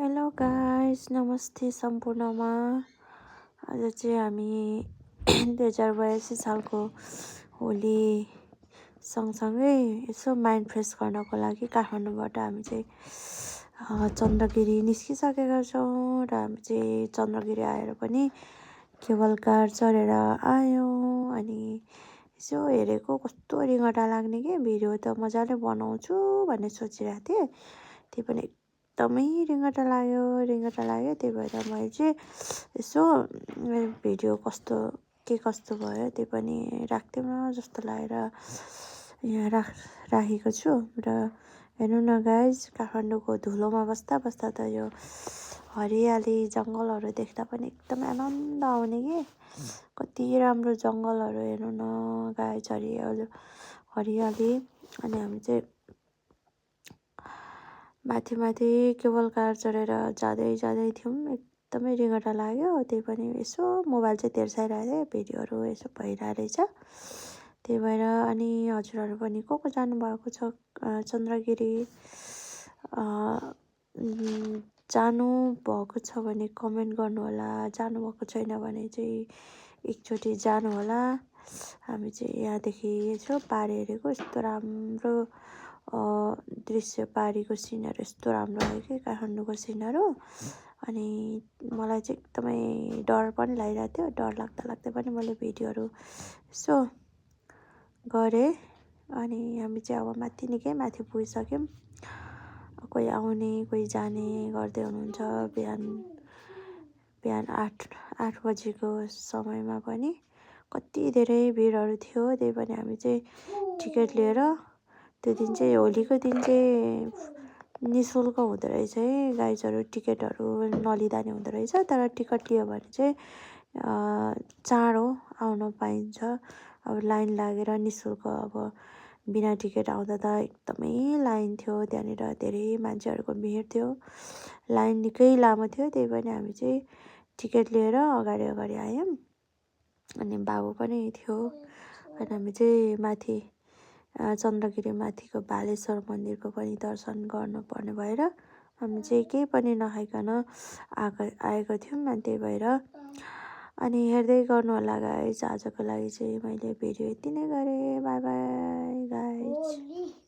Hello guys, नमस्ते सम्पूर्णमा। आज चाहिँ हामी 2082 सालको होली सँगसँगै यसो माइन्ड फ्रेस गर्नको लागि काठमाडौँबाट हामी चाहिँ चन्द्रगिरी निस्किसकेका छौँ र हामी चाहिँ चन्द्रगिरी आएर पनि केबल कार चढेर आयौँ। अनि यसो हेरेको कस्तो रिङ्गटा लाग्ने के भिडियो त मजाले बनाउँछु भन्ने सोचिरहेको थिएँ। त्यो पनि एकदमै रिङ्गटा लाग्यो त्यही भएर मैले चाहिँ यसो भिडियो कस्तो भयो त्यो पनि राख्थ्यौँ न जस्तो लागेर यहाँ राखेको छु। र हेर्नु न गाइज, काठमाडौँको धुलोमा बस्दा बस्दा त यो हरियाली जङ्गलहरू देख्दा पनि एकदमै आनन्द आउने के कति राम्रो जङ्गलहरू हेर्नु न गाइज, हरियाली। अनि हामी चाहिँ माथि केबल कार चढेर जाँदै थियौँ। एकदमै रिङ्गटा लाग्यो। त्यही पनि यसो मोबाइल चाहिँ तेर्साइरहेको थिएँ, भिडियोहरू यसो भइरहेको रहेछ। त्यही भएर अनि हजुरहरू पनि को जानुभएको छ चन्द्रगिरी, जानुभएको छ भने कमेन्ट गर्नुहोला, जानुभएको छैन भने चाहिँ एकचोटि जानुहोला। हामी चाहिँ यहाँदेखि यसो पारि हेरेको, यस्तो राम्रो दृश्य पारिको सिनहरू यस्तो राम्रो हो कि काठमाडौँको सिनहरू। अनि मलाई चाहिँ एकदमै डर पनि लागिरहेको थियो। डर लाग्दा पनि मैले भिडियोहरू यसो गरेँ। अनि हामी चाहिँ अब निकै माथि पुगिसक्यौँ। कोही आउने कोही जाने गर्दै हुनुहुन्छ। बिहान 8 बजीको समयमा पनि कति धेरै भिडहरू थियो। त्यही पनि हामी चाहिँ टिकट लिएर, त्यो दिन चाहिँ होलीको दिन चाहिँ निःशुल्क हुँदो रहेछ है गाइजहरू, टिकटहरू नलिँदा नि हुँदो रहेछ। तर टिकट लियो भने चाहिँ चाँडो आउन पाइन्छ। अब लाइन लागेर निःशुल्क, अब बिना टिकट आउँदा त एकदमै लाइन थियो, त्यहाँनिर धेरै मान्छेहरूको भिड थियो, लाइन निकै लामो थियो। त्यही पनि हामी चाहिँ टिकट लिएर अगाडि आयौँ। अनि बाबु पनि थियो। अनि हामी चाहिँ माथि चन्द्रगिरी माथिको भालेश्वर मन्दिरको पनि दर्शन गर्नुपर्ने भएर हामी चाहिँ केही पनि नखाइकन आएको थियौँ। अनि त्यही भएर अनि हेर्दै गर्नु होला गाइज। आजको लागि चाहिँ मैले भिडियो यति नै गरेँ। By by guys.